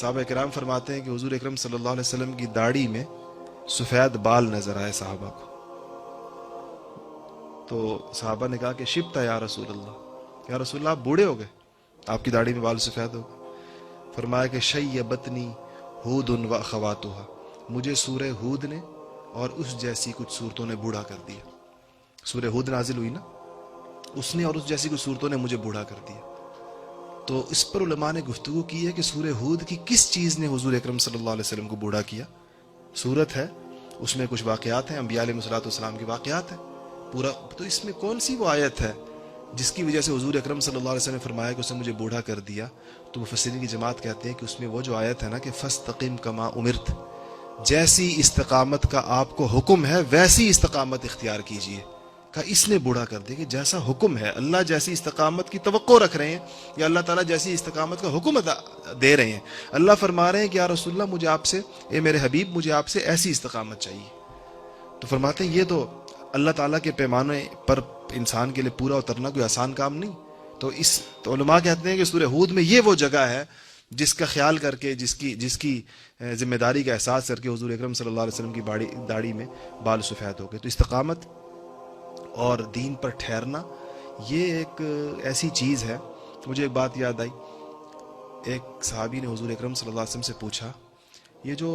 صحابہ کرام فرماتے ہیں کہ حضور اکرم صلی اللہ علیہ وسلم کی داڑھی میں سفید بال نظر آئے صحابہ کو. تو صحابہ نے کہا کہ شبت یا رسول اللہ، یا رسول اللہ آپ بوڑھے ہو گئے، آپ کی داڑھی میں بال سفید ہو گئے. فرمایا کہ شیبتنی ہود و اخواتها، مجھے سورہ ہود نے اور اس جیسی کچھ صورتوں نے بوڑھا کر دیا. سورہ ہود نازل ہوئی نا، اس نے اور اس جیسی کچھ صورتوں نے مجھے بوڑھا کر دیا. تو اس پر علماء نے گفتگو کی ہے کہ سورہ ہود کی کس چیز نے حضور اکرم صلی اللہ علیہ وسلم کو بوڑھا کیا. سورت ہے، اس میں کچھ واقعات ہیں، انبیاء علیہ السلام کے واقعات ہیں پورا. تو اس میں کون سی وہ آیت ہے جس کی وجہ سے حضور اکرم صلی اللہ علیہ وسلم نے فرمایا کہ اس نے مجھے بوڑھا کر دیا؟ تو مفسرین کی جماعت کہتے ہیں کہ اس میں وہ جو آیت ہے نا کہ فاستقم کما امرت، جیسی استقامت کا آپ کو حکم ہے ویسی استقامت اختیار کیجئے. کہ اس نے بوڑھا کر دیا کہ جیسا حکم ہے، اللہ جیسی استقامت کی توقع رکھ رہے ہیں یا اللہ تعالیٰ جیسی استقامت کا حکم دے رہے ہیں. اللہ فرما رہے ہیں کہ یا رسول اللہ مجھے آپ سے، اے میرے حبیب مجھے آپ سے ایسی استقامت چاہیے. تو فرماتے ہیں یہ تو اللہ تعالیٰ کے پیمانے پر انسان کے لیے پورا اترنا کوئی آسان کام نہیں. تو علماء کہتے ہیں کہ سورہ ہود میں یہ وہ جگہ ہے جس کا خیال کر کے، جس کی ذمہ داری کا احساس کر کے حضور اکرم صلی اللہ علیہ وسلم کی داڑھی میں بال سفید ہو گئے. تو استقامت اور دین پر ٹھہرنا یہ ایک ایسی چیز ہے. مجھے ایک بات یاد آئی، ایک صحابی نے حضور اکرم صلی اللہ علیہ وسلم سے پوچھا، یہ جو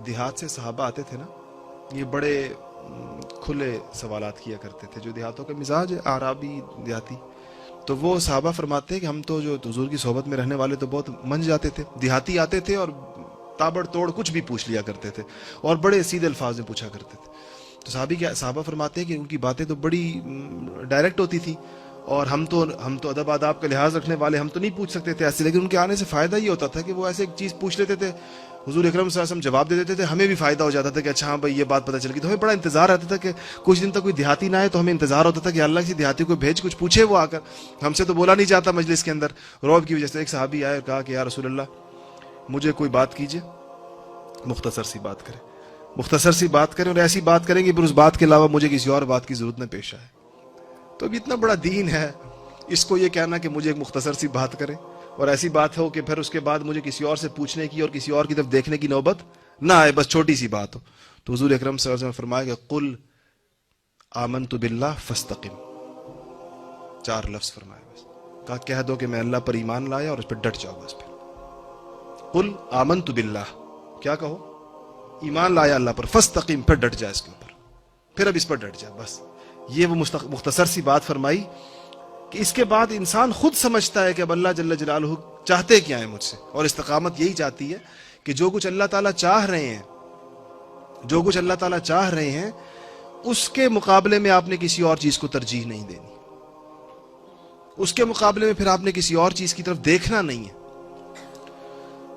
دیہات سے صحابہ آتے تھے نا، یہ بڑے کھلے سوالات کیا کرتے تھے، جو دیہاتوں کا مزاج ہے، اعرابی دیہاتی. تو وہ صحابہ فرماتے ہیں کہ ہم تو جو حضور کی صحبت میں رہنے والے تو بہت منج جاتے تھے، دیہاتی آتے تھے اور تابڑ توڑ کچھ بھی پوچھ لیا کرتے تھے اور بڑے سیدھے الفاظ میں پوچھا کرتے تھے. تو صحابہ فرماتے ہیں کہ ان کی باتیں تو بڑی ڈائریکٹ ہوتی تھی اور ہم تو ادب آداب کا لحاظ رکھنے والے، ہم تو نہیں پوچھ سکتے تھے ایسے. لیکن ان کے آنے سے فائدہ یہ ہوتا تھا کہ وہ ایسے ایک چیز پوچھ لیتے تھے، حضور اکرم صلی اللہ علیہ وسلم جواب دے دیتے تھے، ہمیں بھی فائدہ ہو جاتا تھا کہ اچھا ہاں بھائی یہ بات پتہ چل گئی. تو ہمیں بڑا انتظار رہتا تھا کہ کچھ دن تک کوئی دیہاتی نہ آئے، تو ہمیں انتظار ہوتا تھا کہ اللہ کسی دیہاتی کو بھیج کچھ پوچھے، وہ آ کر ہم سے تو بولا نہیں جاتا مجلس کے اندر رعب کی وجہ سے. ایک صحابی آئے اور کہا کہ یا رسول اللہ مجھے کوئی بات کیجیے، مختصر سی بات کریں اور ایسی بات کریں کہ پھر اس بات کے علاوہ مجھے کسی اور بات کی ضرورت نہ پیش آئے. تو اب اتنا بڑا دین ہے، اس کو یہ کہنا کہ مجھے ایک مختصر سی بات کریں اور ایسی بات ہو کہ پھر اس کے بعد مجھے کسی اور سے پوچھنے کی اور کسی اور کی طرف دیکھنے کی نوبت نہ آئے، بس چھوٹی سی بات ہو. تو حضور اکرم صلی اللہ علیہ وسلم نے فرمایا کہ قل آمنت باللہ فاستقم، 4 لفظ فرمائے. بس کہا کہہ دو کہ میں اللہ پر ایمان لایا اور اس پہ ڈٹ جاؤ. بس پھر قل آمنت باللہ، کیا کہو؟ ایمان لایا اللہ پر، فاستقم، پھر ڈٹ جائے اس کے اوپر، پھر اب اس پر ڈٹ جائے. بس یہ وہ مختصر سی بات فرمائی کہ اس کے بعد انسان خود سمجھتا ہے کہ اب اللہ جل جلالہ چاہتے کیا ہے مجھ سے. اور استقامت یہی چاہتی ہے کہ جو کچھ اللہ تعالیٰ چاہ رہے ہیں اس کے مقابلے میں آپ نے کسی اور چیز کو ترجیح نہیں دینی، اس کے مقابلے میں پھر آپ نے کسی اور چیز کی طرف دیکھنا نہیں ہے.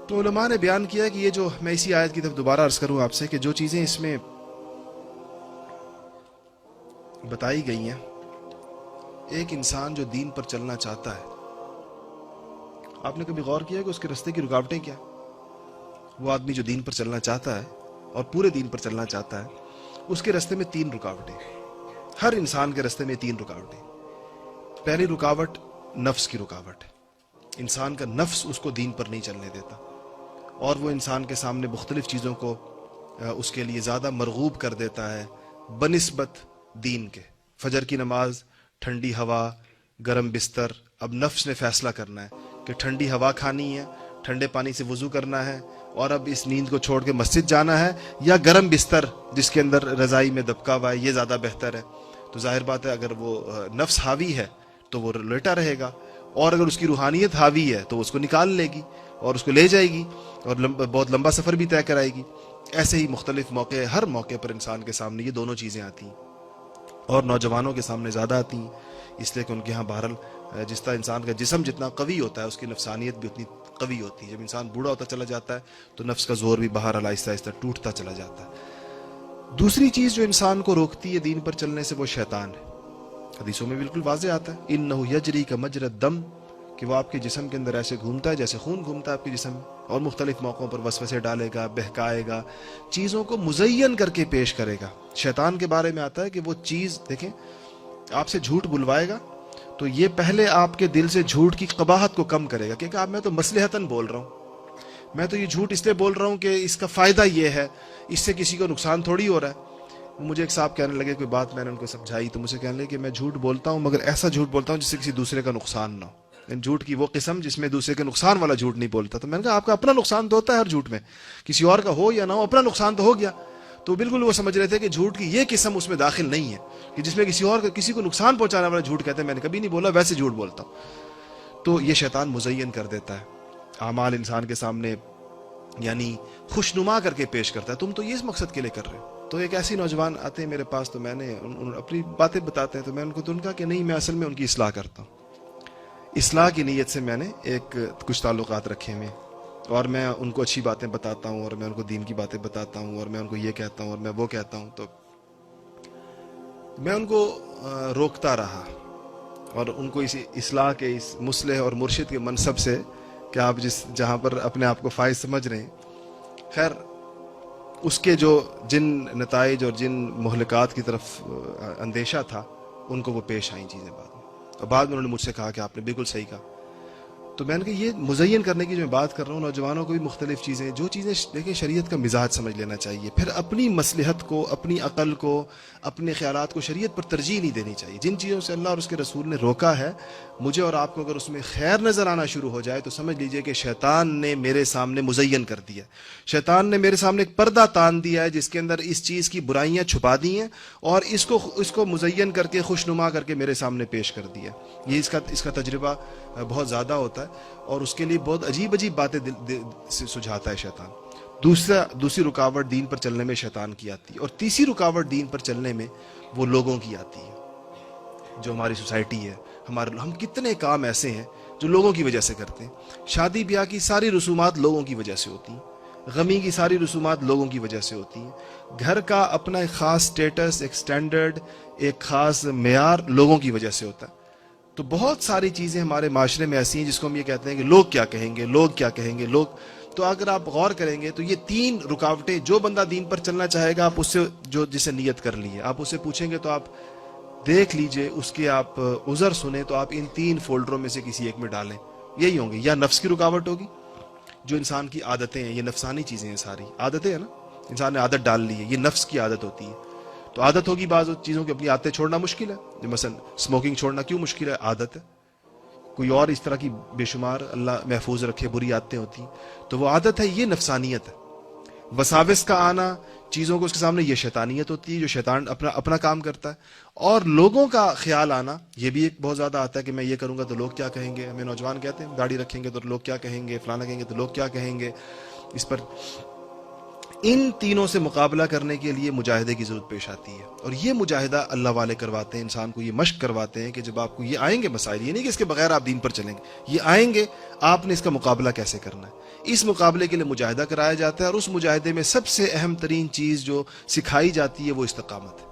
تو علماء نے بیان کیا کہ یہ جو میں اسی آیت کی طرف دوبارہ عرض کروں آپ سے کہ جو چیزیں اس میں بتائی گئی ہیں، ایک انسان جو دین پر چلنا چاہتا ہے، آپ نے کبھی غور کیا کہ اس کے راستے کی رکاوٹیں کیا؟ وہ آدمی جو دین پر چلنا چاہتا ہے اور پورے دین پر چلنا چاہتا ہے، اس کے راستے میں 3 رکاوٹیں، ہر انسان کے راستے میں 3 رکاوٹیں. پہلی رکاوٹ نفس کی رکاوٹ ہے. انسان کا نفس اس کو دین پر نہیں چلنے دیتا اور وہ انسان کے سامنے مختلف چیزوں کو اس کے لیے زیادہ مرغوب کر دیتا ہے بنسبت دین کے. فجر کی نماز، ٹھنڈی ہوا، گرم بستر. اب نفس نے فیصلہ کرنا ہے کہ ٹھنڈی ہوا کھانی ہے، ٹھنڈے پانی سے وضو کرنا ہے اور اب اس نیند کو چھوڑ کے مسجد جانا ہے، یا گرم بستر جس کے اندر رضائی میں دبکا ہوا ہے یہ زیادہ بہتر ہے. تو ظاہر بات ہے اگر وہ نفس حاوی ہے تو وہ لیٹا رہے گا، اور اگر اس کی روحانیت حاوی ہے تو اس کو نکال لے گی اور اس کو لے جائے گی اور بہت لمبا سفر بھی طے کرائے گی. ایسے ہی مختلف موقع، ہر موقع پر انسان کے سامنے یہ دونوں چیزیں آتی ہیں اور نوجوانوں کے سامنے زیادہ آتی ہیں، اس لیے کہ ان کے ہاں بہرحال جس طرح انسان کا جسم جتنا قوی ہوتا ہے اس کی نفسانیت بھی اتنی قوی ہوتی ہے. جب انسان بوڑھا ہوتا چلا جاتا ہے تو نفس کا زور بھی بہرحال آہستہ آہستہ ٹوٹتا چلا جاتا ہے. دوسری چیز جو انسان کو روکتی ہے دین پر چلنے سے وہ شیطان ہے. حدیثوں میں بالکل واضح آتا ہے انہ یجری کمجری الدم، کہ وہ آپ کے جسم کے اندر ایسے گھومتا ہے جیسے خون گھومتا ہے آپ کے جسم میں، اور مختلف موقعوں پر وسوسے ڈالے گا، بہکائے گا، چیزوں کو مزین کر کے پیش کرے گا. شیطان کے بارے میں آتا ہے کہ وہ چیز دیکھیں آپ سے جھوٹ بلوائے گا تو یہ پہلے آپ کے دل سے جھوٹ کی قباحت کو کم کرے گا کہ میں تو مصلحتاً بول رہا ہوں، میں تو یہ جھوٹ اس لیے بول رہا ہوں کہ اس کا فائدہ یہ ہے، اس سے کسی کو نقصان تھوڑی ہو رہا ہے۔ مجھے ایک صاحب کہنے لگے، کوئی بات میں نے ان کو سمجھائی تو مجھے کہنے لگے کہ میں جھوٹ بولتا ہوں مگر ایسا جھوٹ بولتا ہوں جس سے کسی دوسرے کا نقصان نہ ہو، جھوٹ کی وہ قسم جس میں دوسرے کے نقصان والا جھوٹ نہیں بولتا۔ تو میں نے کہا آپ کا اپنا نقصان تو ہوتا ہے ہر جھوٹ میں، کسی اور کا ہو یا نہ ہو، اپنا نقصان تو ہو گیا۔ تو بالکل وہ سمجھ رہے تھے کہ جھوٹ کی یہ قسم اس میں داخل نہیں ہے کہ جس میں کسی کو نقصان پہنچانے والا جھوٹ کہتے ہیں، میں نے کبھی نہیں بولا، ویسے جھوٹ بولتا ہوں۔ تو یہ شیطان مزین کر دیتا ہے اعمال انسان کے سامنے، یعنی خوشنما کر کے پیش کرتا ہے، تم تو یہ اس مقصد کے لیے کر رہے ہو۔ تو ایک ایسی نوجوان آتے ہیں میرے پاس، تو میں نے اپنی باتیں بتاتے ہیں، تو میں ان کو کہا کہ نہیں، میں اصل میں ان کی اصلاح کرتا ہوں، اصلاح کی نیت سے میں نے کچھ تعلقات رکھے ہوئے، اور میں ان کو اچھی باتیں بتاتا ہوں، اور میں ان کو دین کی باتیں بتاتا ہوں، اور میں ان کو یہ کہتا ہوں اور میں وہ کہتا ہوں۔ تو میں ان کو روکتا رہا اور ان کو اس اصلاح کے، اس مصلح اور مرشد کے منصب سے کہ آپ جہاں پر اپنے آپ کو فائز سمجھ رہے ہیں، خیر اس کے جن نتائج اور جن مہلکات کی طرف اندیشہ تھا ان کو وہ پیش آئیں چیزیں بعد میں، اور بعد میں انہوں نے مجھ سے کہا کہ آپ نے بالکل صحیح کہا۔ تو میں نے کہا یہ مزین کرنے کی جو میں بات کر رہا ہوں، نوجوانوں کو بھی مختلف چیزیں، جو چیزیں دیکھیں شریعت کا مزاج سمجھ لینا چاہیے، پھر اپنی مصلحت کو، اپنی عقل کو، اپنے خیالات کو شریعت پر ترجیح نہیں دینی چاہیے۔ جن چیزوں سے اللہ اور اس کے رسول نے روکا ہے، مجھے اور آپ کو اگر اس میں خیر نظر آنا شروع ہو جائے تو سمجھ لیجئے کہ شیطان نے میرے سامنے مزین کر دیا، شیطان نے میرے سامنے ایک پردہ تان دیا ہے جس کے اندر اس چیز کی برائیاں چھپا دی ہیں، اور اس کو مزین کر کے خوشنما کر کے میرے سامنے پیش کر دیا۔ یہ اس کا تجربہ بہت زیادہ ہوتا ہے، اور اس کے لیے بہت عجیب باتیں سے سجھاتا ہے شیطان۔ دوسری رکاوٹ دین پر چلنے میں شیطان کی آتی ہے، اور تیسری رکاوٹ دین پر چلنے میں وہ لوگوں کی آتی ہے، جو ہماری سوسائٹی ہے۔ ہم کتنے کام ایسے ہیں جو لوگوں کی وجہ سے کرتے ہیں۔ شادی بیاہ کی ساری رسومات لوگوں کی وجہ سے ہوتی ہیں، غمی کی ساری رسومات لوگوں کی وجہ سے ہوتی ہیں، گھر کا اپنا ایک خاص سٹیٹس، ایک سٹینڈرڈ، ایک خاص معیار لوگوں کی وجہ سے ہوتا ہے۔ تو بہت ساری چیزیں ہمارے معاشرے میں ایسی ہیں جس کو ہم یہ کہتے ہیں کہ لوگ کیا کہیں گے، لوگ کیا کہیں گے، لوگ۔ تو اگر آپ غور کریں گے تو یہ 3 رکاوٹیں، جو بندہ دین پر چلنا چاہے گا، آپ اس سے جسے نیت کر لی ہے، آپ اسے پوچھیں گے تو آپ دیکھ لیجئے، اس کے آپ عذر سنیں تو آپ ان 3 فولڈروں میں سے کسی ایک میں ڈالیں، یہی ہوں گے۔ یا نفس کی رکاوٹ ہوگی، جو انسان کی عادتیں ہیں، یہ نفسانی چیزیں ہیں، ساری عادتیں ہیں نا، انسان نے عادت ڈال لی ہے، یہ نفس کی عادت ہوتی ہے۔ تو عادت ہوگی، بعض چیزوں کی اپنی عادتیں چھوڑنا مشکل ہے، جو مثلا اسموکنگ چھوڑنا کیوں مشکل ہے؟ عادت ہے۔ کوئی اور اس طرح کی بے شمار، اللہ محفوظ رکھے، بری عادتیں ہوتی ہیں، تو وہ عادت ہے، یہ نفسانیت ہے۔ وساوس کا آنا چیزوں کو اس کے سامنے، یہ شیطانیت ہوتی ہے، جو شیطان اپنا کام کرتا ہے۔ اور لوگوں کا خیال آنا، یہ بھی ایک بہت زیادہ آتا ہے کہ میں یہ کروں گا تو لوگ کیا کہیں گے۔ ہمیں نوجوان کہتے ہیں داڑھی رکھیں گے تو لوگ کیا کہیں گے، فلانا کہیں گے تو لوگ کیا کہیں گے۔ اس پر ان تینوں سے مقابلہ کرنے کے لیے مجاہدے کی ضرورت پیش آتی ہے، اور یہ مجاہدہ اللہ والے کرواتے ہیں، انسان کو یہ مشق کرواتے ہیں کہ جب آپ کو یہ آئیں گے مسائل، یہ نہیں کہ اس کے بغیر آپ دین پر چلیں گے، یہ آئیں گے، آپ نے اس کا مقابلہ کیسے کرنا ہے۔ اس مقابلے کے لیے مجاہدہ کرایا جاتا ہے، اور اس مجاہدے میں سب سے اہم ترین چیز جو سکھائی جاتی ہے وہ استقامت ہے،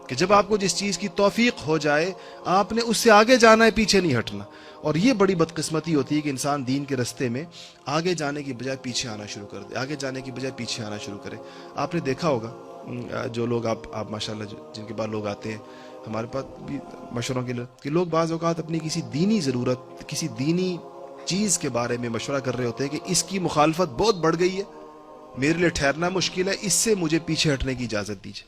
کہ جب آپ کو جس چیز کی توفیق ہو جائے، آپ نے اس سے آگے جانا ہے، پیچھے نہیں ہٹنا۔ اور یہ بڑی بدقسمتی ہوتی ہے کہ انسان دین کے رستے میں آگے جانے کی بجائے پیچھے آنا شروع کر دے، آگے جانے کی بجائے پیچھے آنا شروع کرے۔ آپ نے دیکھا ہوگا، جو لوگ آپ ماشاءاللہ جن کے بعد لوگ آتے ہیں ہمارے پاس بھی مشوروں کے لیے، کہ لوگ بعض اوقات اپنی کسی دینی ضرورت، کسی دینی چیز کے بارے میں مشورہ کر رہے ہوتے ہیں کہ اس کی مخالفت بہت بڑھ گئی ہے، میرے لیے ٹھہرنا مشکل ہے، اس سے مجھے پیچھے ہٹنے کی اجازت دیجیے۔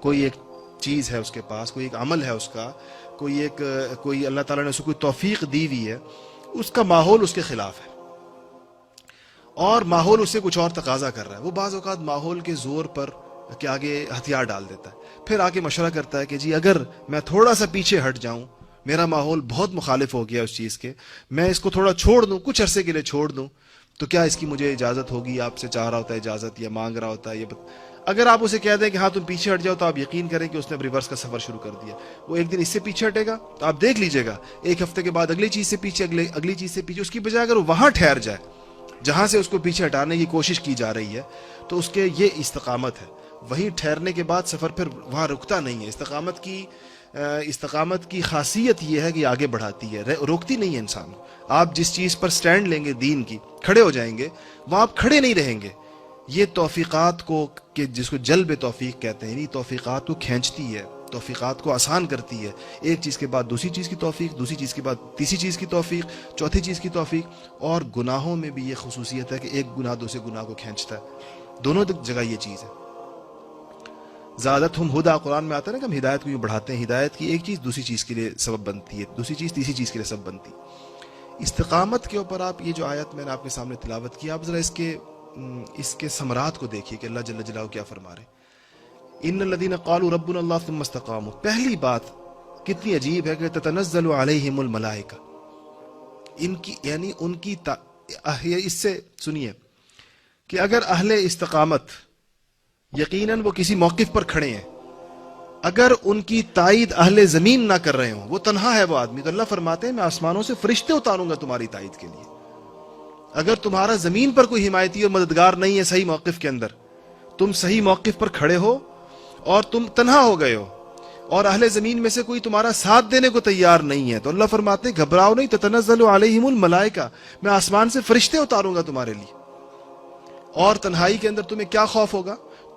کوئی ایک چیز ہے اس کے پاس، کوئی ایک عمل ہے اس کا، کوئی اللہ تعالیٰ نے اس کو کوئی توفیق دی ہوئی ہے، اس کا ماحول اس کے خلاف ہے، اور ماحول اس سے کچھ اور تقاضا کر رہا ہے۔ وہ بعض اوقات ماحول کے زور پر کہ آگے ہتھیار ڈال دیتا ہے، پھر آ کے مشورہ کرتا ہے کہ جی اگر میں تھوڑا سا پیچھے ہٹ جاؤں، میرا ماحول بہت مخالف ہو گیا اس چیز کے، میں اس کو تھوڑا چھوڑ دوں، کچھ عرصے کے لیے چھوڑ دوں، تو کیا اس کی مجھے اجازت ہوگی؟ آپ سے چاہ رہا ہوتا ہے اجازت یا مانگ رہا ہوتا ہے اگر آپ اسے کہہ دیں کہ ہاں تم پیچھے ہٹ جاؤ، تو آپ یقین کریں کہ اس نے ریورس کا سفر شروع کر دیا۔ وہ ایک دن اس سے پیچھے ہٹے گا تو آپ دیکھ لیجئے گا، ایک ہفتے کے بعد اگلی چیز سے پیچھے، اگلی چیز سے پیچھے، اس کی بجائے اگر وہ وہاں ٹھہر جائے جہاں سے اس کو پیچھے ہٹانے کی کوشش کی جا رہی ہے، تو اس کے یہ استقامت ہے۔ وہیں ٹھہرنے کے بعد سفر پھر وہاں رکتا نہیں ہے۔ استقامت کی خاصیت یہ ہے کہ آگے بڑھاتی ہے، روکتی نہیں ہے انسان۔ آپ جس چیز پر سٹینڈ لیں گے دین کی، کھڑے ہو جائیں گے، وہاں آپ کھڑے نہیں رہیں گے۔ یہ توفیقات کو، کہ جس کو جلب توفیق کہتے ہیں، یعنی توفیقات کو کھینچتی ہے، توفیقات کو آسان کرتی ہے، ایک چیز کے بعد دوسری چیز کی توفیق، دوسری چیز کے بعد تیسری چیز کی توفیق، چوتھی چیز کی توفیق. اور گناہوں میں بھی یہ خصوصیت ہے کہ ایک گناہ دوسرے گناہ کو کھینچتا ہے، دونوں جگہ یہ چیز ہے. زادتہم ہدا، قرآن میں آتا ہے نا کہ ہم ہدایت کو یوں بڑھاتے ہیں، ہدایت کی ایک چیز دوسری چیز کے لیے سبب بنتی ہے، دوسری چیز تیسری چیز کے لیے سبب بنتی ہے. استقامت کے اوپر آپ یہ جو آیت میں نے آپ کے سامنے تلاوت کی، آپ ذرا اس کے ثمرات کو دیکھیے کہ اللہ جل جلالہ کیا فرما رہے ہیں. ان الذین قالوا ربنا اللہ ثم استقاموا، پہلی بات کتنی عجیب ہے کہ تتنزل علیہم الملائکہ، ان کی یعنی ان کی اس سے سنیے کہ اگر اہل استقامت یقیناً وہ کسی موقف پر کھڑے ہیں، اگر ان کی تائید اہل زمین نہ کر رہے ہوں، وہ تنہا ہے وہ آدمی، تو اللہ فرماتے ہیں میں آسمانوں سے فرشتے اتاروں گا تمہاری تائید کے لیے. اگر تمہارا زمین پر کوئی حمایتی اور مددگار نہیں ہے صحیح موقف کے اندر، تم صحیح موقف پر کھڑے ہو اور تم تنہا ہو گئے ہو اور اہل زمین میں سے کوئی تمہارا ساتھ دینے کو تیار نہیں ہے، تو اللہ فرماتے ہیں گھبراؤ نہیں، تتنزل علیہم الملائکہ، میں آسمان سے فرشتے اتاروں گا تمہارے لیے. اور تنہائی کے اندر تمہیں کیا خوف ہوگا؟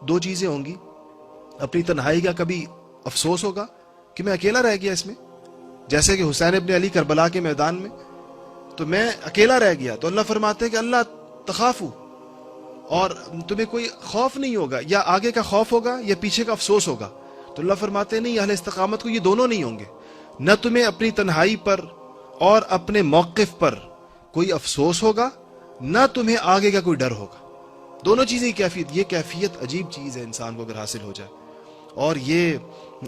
دو چیزیں ہوں گی. اپنی تنہائی کا کبھی افسوس ہوگا کہ میں اکیلا رہ گیا اس میں، جیسے کہ حسین ابن علی کربلا کے میدان میں تو میں اکیلا رہ گیا، تو اللہ فرماتے ہیں کہ اللہ تخافو، اور تمہیں کوئی خوف نہیں ہوگا، یا آگے کا خوف ہوگا یا پیچھے کا افسوس ہوگا. تو اللہ فرماتے ہیں نہیں، اہل استقامت کو یہ دونوں نہیں ہوں گے، نہ تمہیں اپنی تنہائی پر اور اپنے موقف پر کوئی افسوس ہوگا، نہ تمہیں آگے کا کوئی ڈر ہوگا. دونوں چیزیں یہ کیفیت عجیب چیز ہے انسان کو اگر حاصل ہو جائے، اور یہ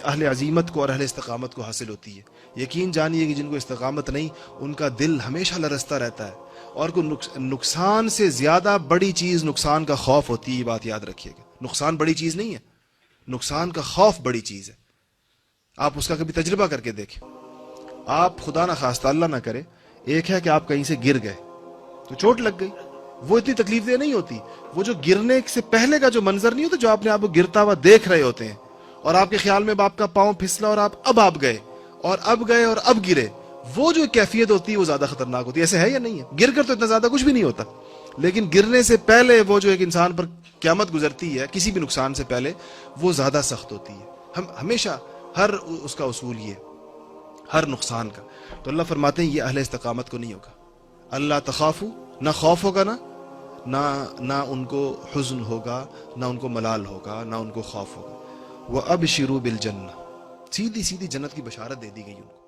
اہل عزیمت کو اور اہل استقامت کو حاصل ہوتی ہے. یقین جانیے کہ جن کو استقامت نہیں، ان کا دل ہمیشہ لرزتا رہتا ہے، اور نقصان سے زیادہ بڑی چیز نقصان کا خوف ہوتی ہے. یہ بات یاد رکھیے گا، نقصان بڑی چیز نہیں ہے، نقصان کا خوف بڑی چیز ہے. آپ اس کا کبھی تجربہ کر کے دیکھیں. آپ خدا نہ خواستہ اللہ نہ کرے، ایک ہے کہ آپ کہیں سے گر گئے تو چوٹ لگ گئی، وہ اتنی تکلیف دہ نہیں ہوتی. وہ جو گرنے سے پہلے کا جو منظر نہیں ہوتا، جو آپ نے آپ کو گرتا ہوا دیکھ رہے ہوتے ہیں، اور آپ کے خیال میں آپ کا پاؤں پھسلا اور آپ گئے اور اب گرے، وہ جو کیفیت ہوتی ہے وہ زیادہ خطرناک ہوتی ہے. ایسے ہے یا نہیں ہے؟ گر کر تو اتنا زیادہ کچھ بھی نہیں ہوتا، لیکن گرنے سے پہلے وہ جو ایک انسان پر قیامت گزرتی ہے کسی بھی نقصان سے پہلے، وہ زیادہ سخت ہوتی ہے. ہم ہمیشہ ہر اس کا اصول یہ ہر نقصان کا. تو اللہ فرماتے ہیں یہ اہل استقامت کو نہیں ہوگا. اللہ تخافو، نہ خوف ہوگا، نہ ان کو حزن ہوگا، نہ ان کو ملال ہوگا، نہ ان کو خوف ہوگا. وَأَبْشِرُوا بِالْجَنَّةِ، سیدھی جنت کی بشارت دے دی گئی ان کو.